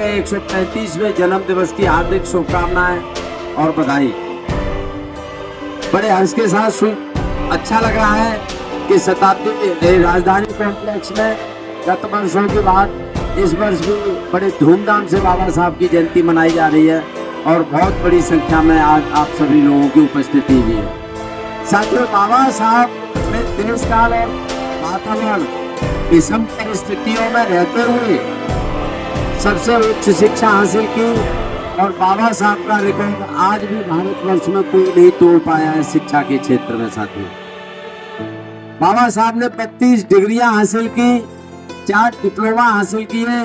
के 135वें जन्म दिवस की हार्दिक शुभकामनाएं और बधाई। बड़े हर्ष के साथ अच्छा लग रहा है कि शताब्दी राजधानी कॉम्प्लेक्स में गत वर्षों के बाद इस वर्ष भी बड़े धूमधाम से बाबा साहब की जयंती मनाई जा रही है और बहुत बड़ी संख्या में आज आप सभी लोगों की उपस्थिति भी है। साथियों, बाबा साहब ने देश काल और वातावरण विषम परिस्थितियों में रहते हुए सबसे उच्च शिक्षा हासिल की और बाबा साहब का रिकॉर्ड आज भी भारतवर्ष में कोई नहीं तोड़ पाया है शिक्षा के क्षेत्र में। साथियों, बाबा साहब ने 32 डिग्रियां हासिल की, 4 डिप्लोमा हासिल किए,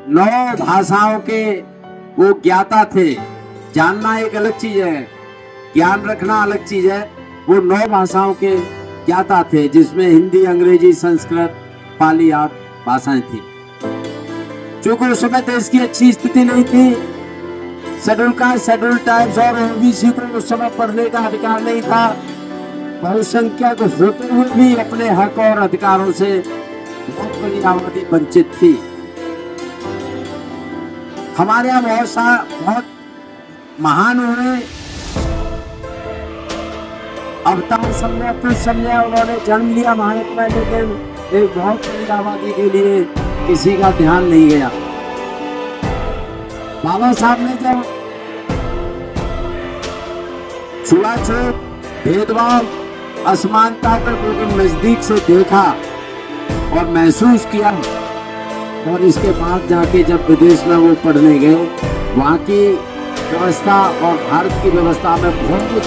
9 भाषाओं के वो ज्ञाता थे। जानना एक अलग चीज है, ज्ञान रखना अलग चीज है। वो 9 भाषाओं के ज्ञाता थे, जिसमें हिंदी, अंग्रेजी, संस्कृत, पाली आदि भाषाएं थी। चूंकि उस समय देश की अच्छी स्थिति नहीं थी, शेड्यूल कास्ट, शेड्यूल ट्राइब्स और ओबीसी को उस समय पढ़ने का अधिकार नहीं था। बहुसंख्यक होते हुए भी अपने हक और अधिकारों से बहुत बड़ी आबादी वंचित थी। हमारे यहाँ बहुत महान हुए, अवतार समझा, कुछ समझा, उन्होंने जन्म लिया भारत में, लेकिन एक बहुत बड़ी आबादी के लिए किसी का ध्यान नहीं गया। बाबा साहब ने जब छुआछूत, भेदभाव, असमानता को बिल्कुल नजदीक से देखा और महसूस किया, और इसके बाद जाके जब विदेश में वो पढ़ने गए, वहाँ की व्यवस्था और भारत की व्यवस्था में बहुत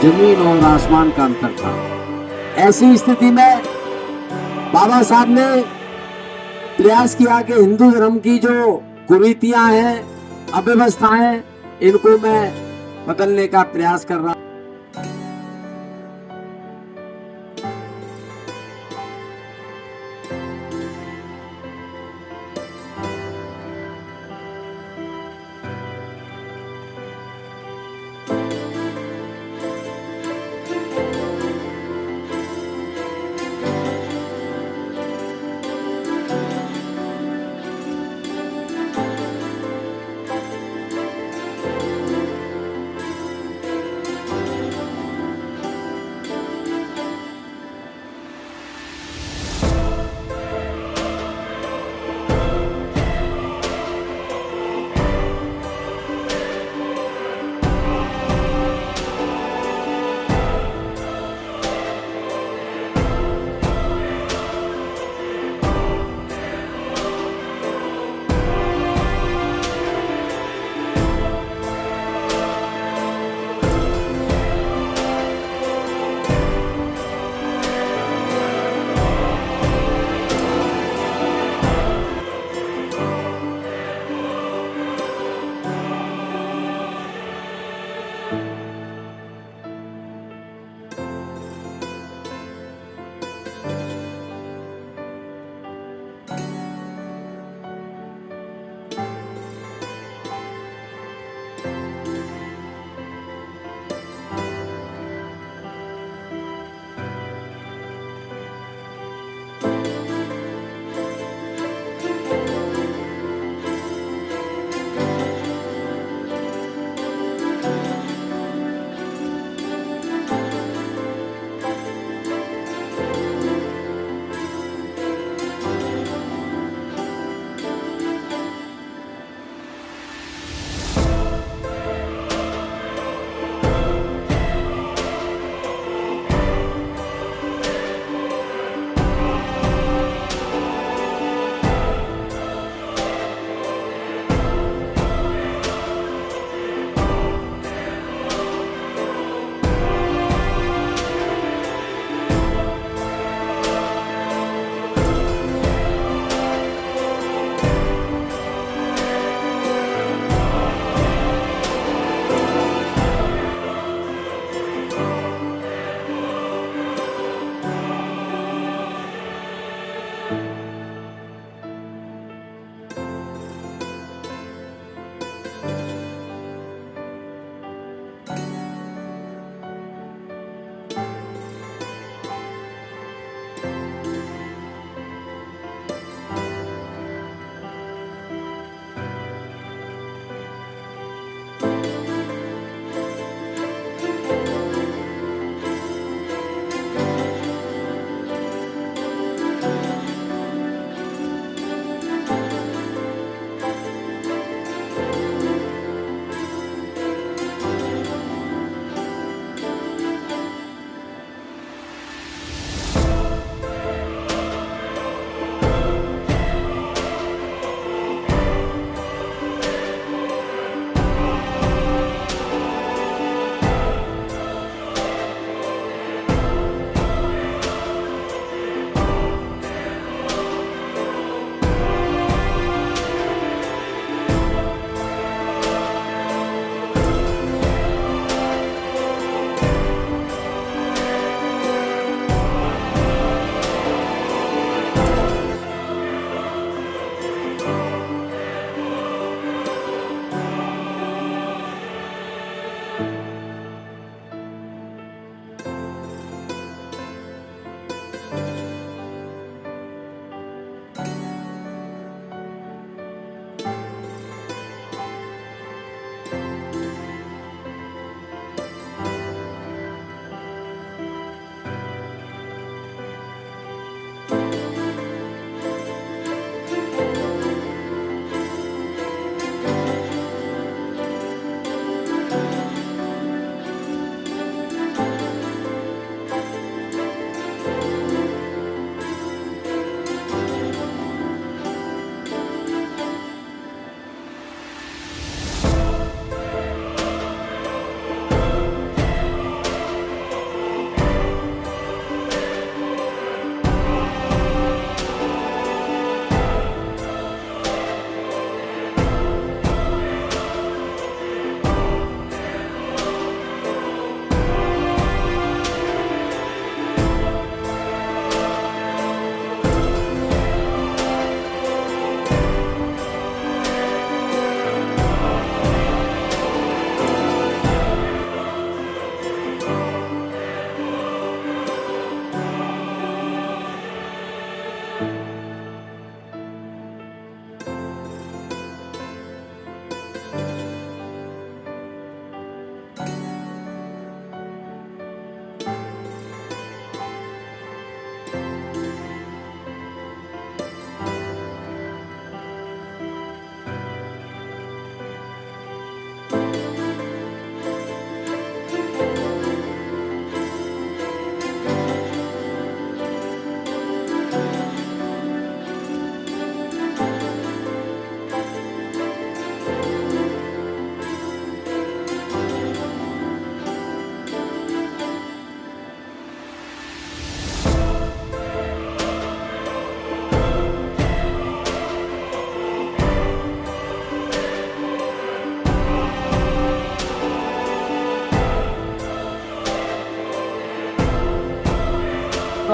जमीन और आसमान का अंतर था। ऐसी स्थिति में बाबा साहब ने प्रयास किया कि हिंदू धर्म की जो कुरीतियां हैं, अव्यवस्थाएं, इनको मैं बदलने का प्रयास कर रहा हूं।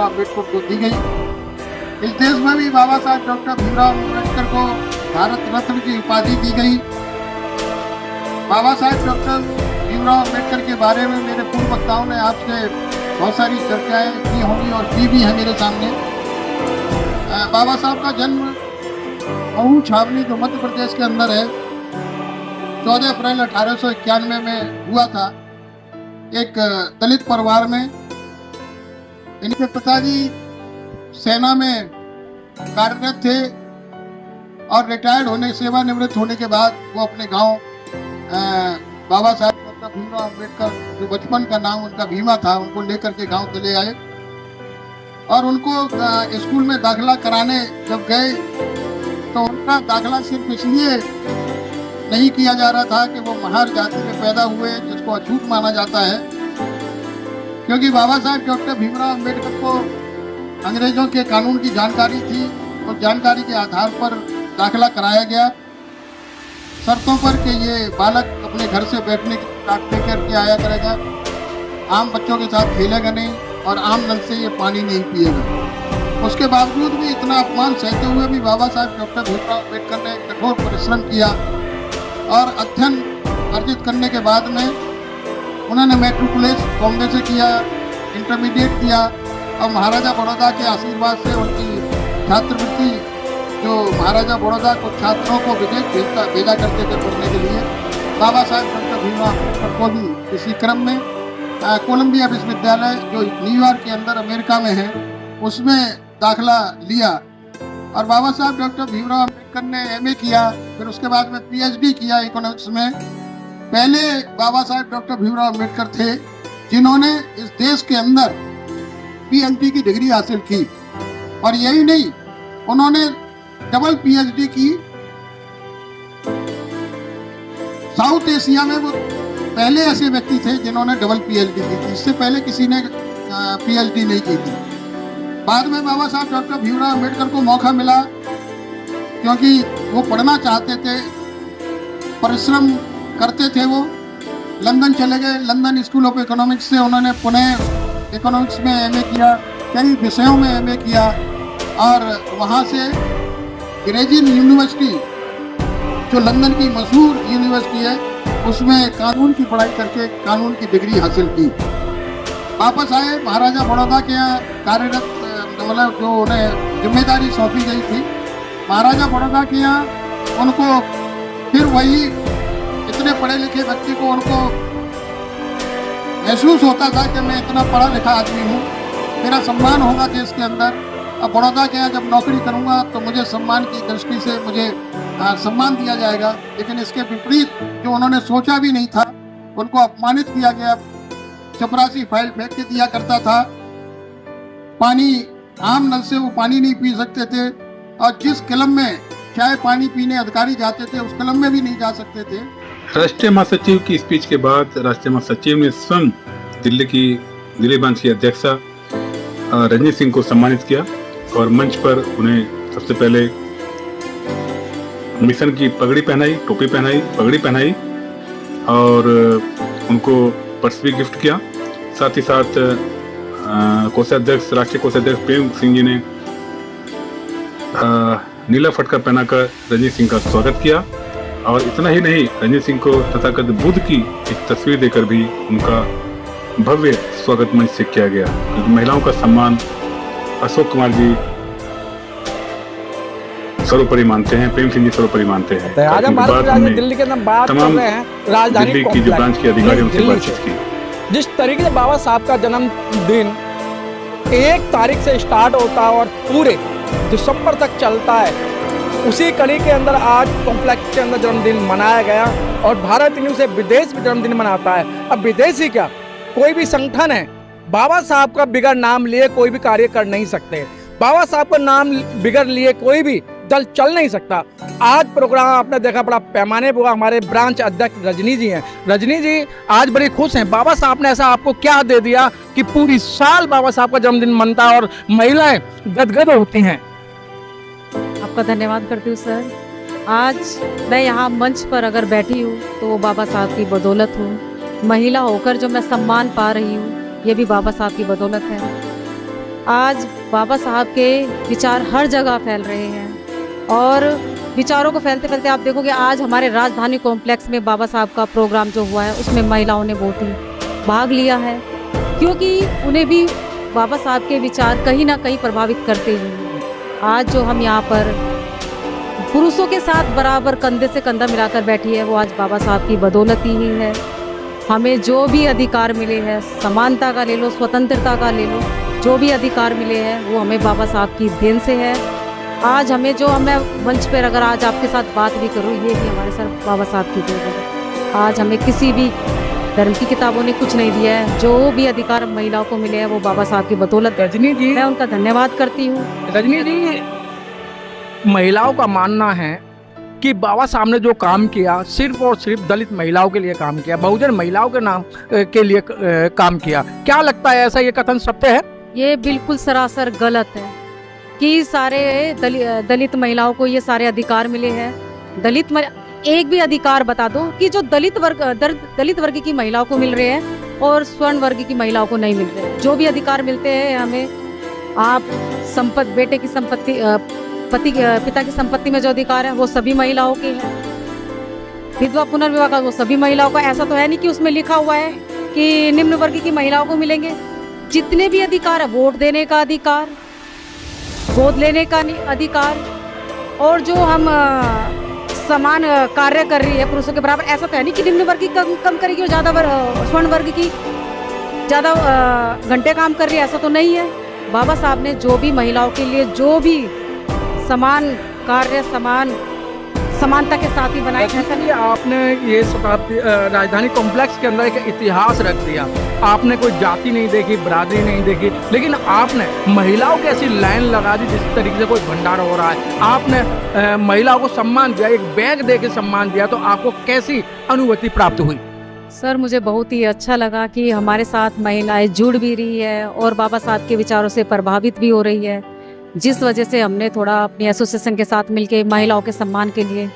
भीमराव अम्बेडकर को दी गई। इस देश में भी बाबा साहब डॉक्टर भीमराव अम्बेडकर को भारत रत्न की उपाधि दी गई। बाबा साहब डॉक्टर भीमराव अम्बेडकर के बारे में मेरे पूर्व वक्ताओं ने आपसे बहुत सारी चर्चाएं की होंगी और की भी है मेरे सामने। बाबा साहब का जन्म महू छावनी जो मध्य प्रदेश के अंदर है 14 अप्रैल 1891 में हुआ था, एक दलित परिवार में। इनके पिताजी सेना में कार्यरत थे और रिटायर्ड होने, सेवानिवृत्त होने के बाद वो अपने गांव बाबा साहब डॉक्टर भीमराव अम्बेडकर, जो बचपन का नाम उनका भीमा था, उनको लेकर के गांव चले आए और उनको स्कूल में दाखिला कराने जब गए तो उनका दाखिला सिर्फ इसलिए नहीं किया जा रहा था कि वो महार जाति में पैदा हुए, जिसको अछूत माना जाता है, क्योंकि बाबा साहब डॉक्टर भीमराव अम्बेडकर को अंग्रेजों के कानून की जानकारी थी और जानकारी के आधार पर दाखिला कराया गया, शर्तों पर कि ये बालक अपने घर से बैठने की काट लेकर के आया करेगा, आम बच्चों के साथ खेलेगा नहीं और आम नल से ये पानी नहीं पिएगा। उसके बावजूद भी इतना अपमान सहते हुए भी बाबा साहब डॉक्टर भीमराव अम्बेडकर ने कठोर परिश्रम किया और अध्ययन अर्जित करने के बाद में उन्होंने मैट्रिकुलेट बॉम्बे से किया, इंटरमीडिएट किया और महाराजा बड़ौदा के आशीर्वाद से उनकी छात्रवृत्ति, जो महाराजा बड़ौदा को छात्रों को विदेश भेजा करते थे पढ़ने के लिए, बाबा साहब डॉक्टर भीमराव अम्बेडकर को भी इसी क्रम में कोलंबिया विश्वविद्यालय जो न्यूयॉर्क के अंदर अमेरिका में है उसमें दाखिला लिया और बाबा साहब डॉक्टर भीमराव अम्बेडकर ने एमए किया, फिर उसके बाद में पीएचडी किया इकोनॉमिक्स में। पहले बाबा साहब डॉक्टर भीमराव अम्बेडकर थे जिन्होंने इस देश के अंदर पीएचडी की डिग्री हासिल की और यही नहीं, उन्होंने डबल पीएचडी की। साउथ एशिया में वो पहले ऐसे व्यक्ति थे जिन्होंने डबल पीएचडी की थी, इससे पहले किसी ने पीएचडी नहीं की थी। बाद में बाबा साहब डॉक्टर भीमराव अम्बेडकर को मौका मिला क्योंकि वो पढ़ना चाहते थे, परिश्रम करते थे। वो लंदन चले गए, लंदन स्कूल ऑफ इकोनॉमिक्स से उन्होंने पुणे इकोनॉमिक्स में एमए किया, कई विषयों में एमए किया और वहाँ से ग्रेजिन यूनिवर्सिटी जो लंदन की मशहूर यूनिवर्सिटी है उसमें कानून की पढ़ाई करके कानून की डिग्री हासिल की। वापस आए, महाराजा बड़ौदा के यहाँ कार्यरत, मतलब जो उन्हें जिम्मेदारी सौंपी गई थी महाराजा बड़ौदा के यहाँ, उनको फिर वही इतने पढ़े लिखे व्यक्ति को उनको महसूस होता था कि मैं इतना पढ़ा लिखा आदमी हूँ, मेरा सम्मान होगा देश के अंदर। अब बड़ौदा के यहाँ जब नौकरी करूँगा तो मुझे सम्मान की दृष्टि से मुझे सम्मान दिया जाएगा, लेकिन इसके विपरीत जो उन्होंने सोचा भी नहीं था, उनको अपमानित किया गया। चपरासी फाइल फेंक के दिया करता था, पानी आम नल से वो पानी नहीं पी सकते थे और जिस क्लब में चाय पानी पीने अधिकारी जाते थे उस क्लब में भी नहीं जा सकते थे। राष्ट्रीय महासचिव की स्पीच के बाद राष्ट्रीय महासचिव ने स्वयं दिल्ली ब्रांच की अध्यक्षा रजनी सिंह को सम्मानित किया और मंच पर उन्हें सबसे पहले मिशन की पगड़ी पहनाई, टोपी पहनाई, पगड़ी पहनाई और उनको पर्स भी गिफ्ट किया। साथ ही साथ कोषाध्यक्ष, राष्ट्रीय कोषाध्यक्ष प्रेम सिंह जी ने नीला फटका पहनाकर रजनी सिंह का स्वागत किया और इतना ही नहीं, रजनी सिंह को तथाकथित बुद्ध की एक तस्वीर देकर भी उनका भव्य स्वागत मंच से किया गया। क्योंकि महिलाओं का सम्मान अशोक कुमार जी सर्वोपरि मानते हैं, प्रेम सिंह जी सर्वोपरि मानते हैं। आज हम दिल्ली के अंदर बात कर रहे हैं, राजधानी दिल्ली की जो ब्रांच के अधिकारियों से बातचीत की। जिस तरीके से बाबा साहब का जन्मदिन 1 तारीख से स्टार्ट होता है और पूरे दिसंबर तक चलता है, उसी कड़ी के अंदर आज कॉम्प्लेक्स के अंदर जन्मदिन मनाया गया और भारत न्यूज़ से विदेश में जन्मदिन मनाता है। अब विदेश ही क्या, कोई भी संगठन है, बाबा साहब का बिगड़ नाम लिए कोई भी कार्य कर नहीं सकते, बाबा साहब का नाम बिगड़ लिए कोई भी दल चल नहीं सकता। आज प्रोग्राम आपने देखा बड़ा पैमाने पर, हमारे ब्रांच अध्यक्ष रजनी जी हैं। रजनी जी आज बड़ी खुश हैं, बाबा साहब ने ऐसा आपको क्या दे दिया कि पूरी साल बाबा साहब का जन्मदिन मनता है और महिलाएं गदगद होती हैं। आपका धन्यवाद करती हूँ सर। आज मैं यहाँ मंच पर अगर बैठी हूँ तो वो बाबा साहब की बदौलत हूँ। महिला होकर जो मैं सम्मान पा रही हूँ ये भी बाबा साहब की बदौलत है। आज बाबा साहब के विचार हर जगह फैल रहे हैं और विचारों को फैलते फैलते आप देखोगे आज हमारे राजधानी कॉम्प्लेक्स में बाबा साहब का प्रोग्राम जो हुआ है उसमें महिलाओं ने बहुत ही भाग लिया है, क्योंकि उन्हें भी बाबा साहब के विचार कहीं ना कहीं प्रभावित करते ही हैं। आज जो हम यहाँ पर पुरुषों के साथ बराबर कंधे से कंधा मिलाकर बैठी है वो आज बाबा साहब की बदौलत ही है। हमें जो भी अधिकार मिले हैं, समानता का ले लो, स्वतंत्रता का ले लो, जो भी अधिकार मिले हैं वो हमें बाबा साहब की देन से है। आज हमें जो हमें मंच पर अगर आज आपके साथ बात भी करूँ ये भी हमारे सर बाबा साहब की देन है। आज हमें किसी भी धर्म की किताबों ने कुछ नहीं दिया है, जो भी अधिकार महिलाओं को मिले हैं वो बाबा साहब की बदौलत। रजनी जी, मैं उनका धन्यवाद करती हूँ। रजनी जी, महिलाओं का मानना है कि बाबा साहब ने जो काम किया सिर्फ और सिर्फ दलित महिलाओं के लिए काम किया, बहुजन महिलाओं के नाम के लिए काम किया। क्या लगता है ऐसा ये कथन सत्य है? ये बिल्कुल सरासर गलत है कि सारे दलित महिलाओं को ये सारे अधिकार मिले हैं। एक भी अधिकार बता दो कि जो दलित वर्ग की महिलाओं को मिल रहे हैं और स्वर्ण वर्ग की महिलाओं को नहीं मिल रहे हैं। जो भी अधिकार मिलते हैं हमें, आप बेटे की संपत्ति, पिता की संपत्ति में जो अधिकार है वो सभी महिलाओं के हैं। विधवा पुनर्विवाह का वो सभी महिलाओं का। ऐसा तो है नहीं कि उसमें लिखा हुआ है कि निम्न वर्ग की महिलाओं को मिलेंगे। जितने भी अधिकार है, वोट देने का अधिकार, गोद लेने का अधिकार, और जो हम समान कार्य कर रही है पुरुषों के बराबर। ऐसा तो है नहीं कि निम्न वर्ग की कम करेगी और ज़्यादा स्वर्ण वर्ग की ज़्यादा घंटे काम कर रही है, ऐसा तो नहीं है। बाबा साहब ने जो भी महिलाओं के लिए जो भी समान कार्य समानता के साथ ही बनाए। ऐसा नहीं, आपने ये शताब्दी राजधानी कॉम्प्लेक्स के अंदर एक इतिहास रख दिया। आपने कोई जाति नहीं देखी, बिरादरी नहीं देखी, लेकिन आपने महिलाओं की ऐसी लाइन लगा दी जिस तरीके से कोई भंडारा हो रहा है। आपने महिलाओं को सम्मान दिया, एक बैग दे के सम्मान दिया, तो आपको कैसी अनुभूति प्राप्त हुई? सर, मुझे बहुत ही अच्छा लगा कि हमारे साथ महिलाएं जुड़ भी रही है और बाबा साहब के विचारों से प्रभावित भी हो रही है, जिस वजह से हमने थोड़ा अपनी एसोसिएशन के साथ मिलकर महिलाओं के सम्मान के लिए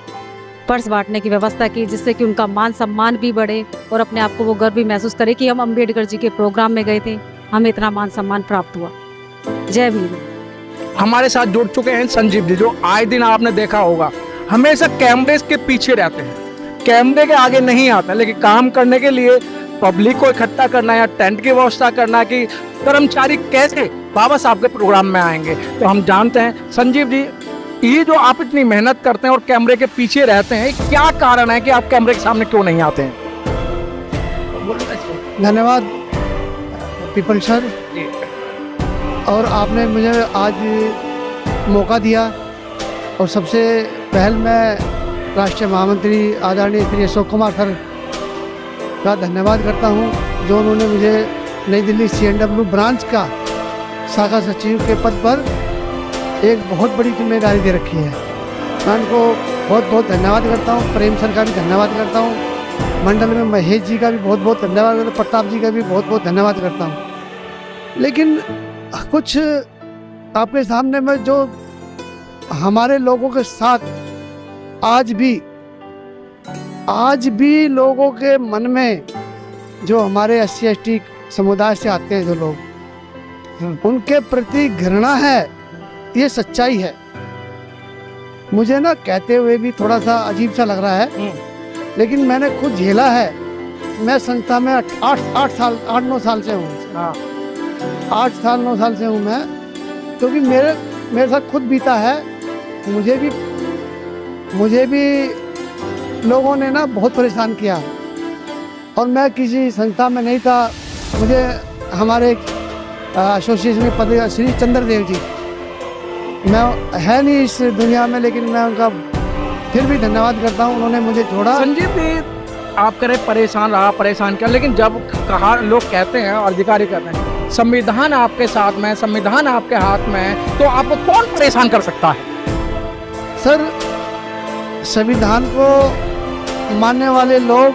पर्स बांटने की व्यवस्था की, जिससे कि उनका मान सम्मान भी बढ़े और अपने आप को वो गर्व भी महसूस करे कि हम अम्बेडकर जी के प्रोग्राम में गए थे, हमें इतना मान सम्मान प्राप्त हुआ। जय भीम। हमारे साथ जुड़ चुके हैं संजीव जी, जो आए दिन आपने देखा होगा हमेशा कैमरे के पीछे रहते हैं, कैमरे के आगे नहीं आते, लेकिन काम करने के लिए पब्लिक को इकट्ठा करना या टेंट की व्यवस्था करना कि कर्मचारी कैसे बाबा साहब के प्रोग्राम में आएंगे। तो हम जानते हैं संजीव जी, ये जो आप इतनी मेहनत करते हैं और कैमरे के पीछे रहते हैं, क्या कारण है कि आप कैमरे के सामने क्यों नहीं आते हैं? धन्यवाद पीपल सर, और आपने मुझे आज मौका दिया। और सबसे पहल मैं राष्ट्रीय महामंत्री आदरणीय श्री अशोक कुमार सर का धन्यवाद करता हूं, जो उन्होंने मुझे नई दिल्ली CNW ब्रांच का शाखा सचिव के पद पर एक बहुत बड़ी जिम्मेदारी दे रखी है। मैं उनको बहुत बहुत धन्यवाद करता हूँ। प्रेम सर का भी धन्यवाद करता हूँ। मंडल में महेश जी का भी बहुत बहुत धन्यवाद करता हूँ। प्रताप जी का भी बहुत बहुत धन्यवाद करता हूँ। लेकिन कुछ आपके सामने में जो हमारे लोगों के साथ आज भी लोगों के मन में जो हमारे SC/ST समुदाय से आते हैं जो लोग, उनके प्रति घृणा है, ये सच्चाई है। मुझे ना कहते हुए भी थोड़ा सा अजीब सा लग रहा है, लेकिन मैंने खुद झेला है। मैं संस्था में 8-9 साल से हूँ। 8-9 साल से हूँ मैं, क्योंकि मेरे साथ खुद बीता है। मुझे भी लोगों ने ना बहुत परेशान किया, और मैं किसी संस्था में नहीं था। मुझे हमारे एसोसिएशन में पद श्री चंद्रदेव जी, मैं है नहीं इस दुनिया में, लेकिन मैं उनका फिर भी धन्यवाद करता हूँ, उन्होंने मुझे छोड़ा। संजीव जी, आप करें परेशान किया, लेकिन जब कहा लोग कहते हैं और अधिकारी कहते हैं संविधान आपके साथ में, संविधान आपके हाथ में है, तो आपको कौन परेशान कर सकता है? सर, संविधान को मानने वाले लोग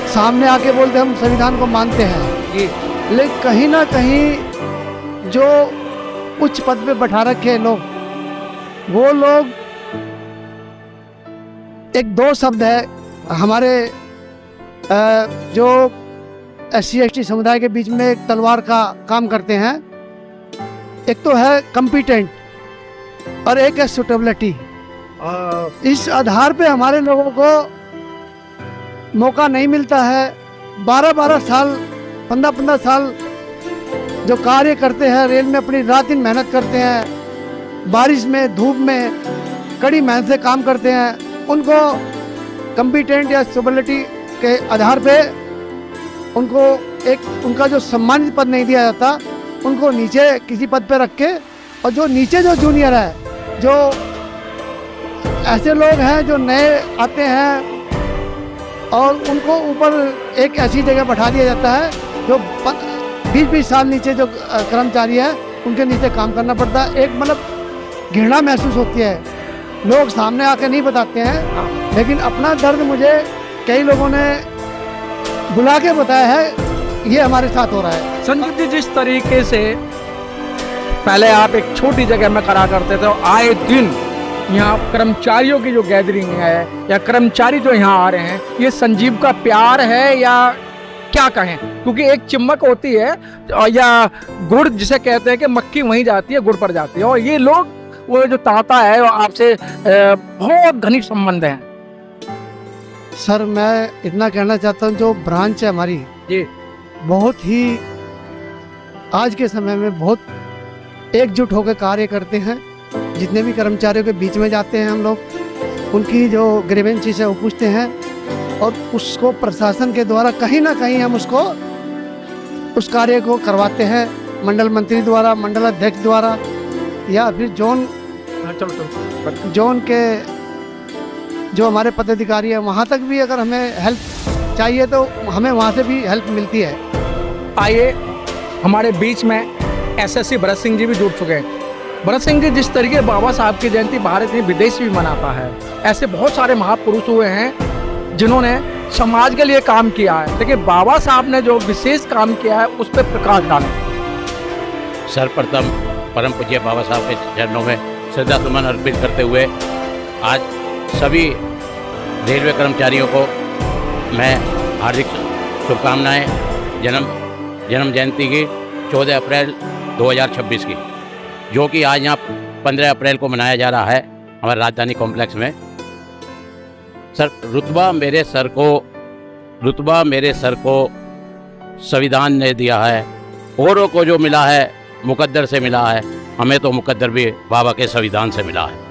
सामने आके बोलते हम संविधान को मानते हैं, लेकिन कहीं ना कहीं जो उच्च पद पे बैठा रखे हैं लोग, वो लोग एक दो शब्द है हमारे जो SC/ST समुदाय के बीच में एक तलवार का काम करते हैं। एक तो है कम्पिटेंट और एक है सुटेबिलिटी। इस आधार पे हमारे लोगों को मौका नहीं मिलता है। 12-12 साल 15-15 साल जो कार्य करते हैं रेल में, अपनी रात दिन मेहनत करते हैं, बारिश में धूप में कड़ी मेहनत से काम करते हैं, उनको कम्पिटेंट या सुटेबिलिटी के आधार पे उनको एक उनका जो सम्मानित पद नहीं दिया जाता, उनको नीचे किसी पद पे रख के, और जो नीचे जो जूनियर है, जो ऐसे लोग हैं जो नए आते हैं, और उनको ऊपर एक ऐसी जगह बैठा दिया जाता है जो 20-20 साल नीचे जो कर्मचारी है उनके नीचे काम करना पड़ता है। एक मतलब घृणा महसूस होती है। लोग सामने आके नहीं बताते हैं, लेकिन अपना दर्द मुझे कई लोगों ने बुला के बताया है, ये हमारे साथ हो रहा है। संजीव जी, जिस तरीके से पहले आप एक छोटी जगह में करा करते थे, आए दिन यहाँ कर्मचारियों की जो गैदरिंग है या कर्मचारी जो यहाँ आ रहे हैं, ये संजीव का प्यार है या क्या कहें? क्योंकि एक चिमक होती है या गुड़ जिसे कहते हैं कि मक्खी वहीं जाती है, गुड़ पर जाती है, और ये लोग वो जो ताता है वो आपसे बहुत घनिष्ठ संबंध है। सर मैं इतना कहना चाहता हूँ, जो ब्रांच है हमारी जी बहुत ही आज के समय में बहुत एकजुट होकर कार्य करते हैं। जितने भी कर्मचारियों के बीच में जाते हैं हम लोग, उनकी जो ग्रीवेंसेस है वो पूछते हैं, और उसको प्रशासन के द्वारा कहीं ना कहीं हम उसको उस कार्य को करवाते हैं, मंडल मंत्री द्वारा, मंडल अध्यक्ष द्वारा, या फिर जोन के जो हमारे पदाधिकारी है वहाँ तक भी अगर हमें हेल्प चाहिए तो हमें वहाँ से भी हेल्प मिलती है। आइए, हमारे बीच में एसएससी भरत सिंह जी भी जुड़ चुके हैं। भरत सिंह जी, जिस तरीके बाबा साहब की जयंती भारत में विदेश भी मनाता है, ऐसे बहुत सारे महापुरुष हुए हैं जिन्होंने समाज के लिए काम किया है, लेकिन बाबा साहब ने जो विशेष काम किया है उस पर प्रकाश डालें। सर्वप्रथम परम पूज्य बाबा साहब के चरणों में श्रद्धा सुमन अर्पित करते हुए आज सभी रेलवे कर्मचारियों को मैं हार्दिक शुभकामनाएं जन्म जयंती की 14 अप्रैल 2026 की, जो कि आज यहाँ 15 अप्रैल को मनाया जा रहा है हमारे राजधानी कॉम्प्लेक्स में। सर, रुतबा मेरे सर को संविधान ने दिया है, औरों को जो मिला है मुकद्दर से मिला है, हमें तो मुकद्दर भी बाबा के संविधान से मिला है।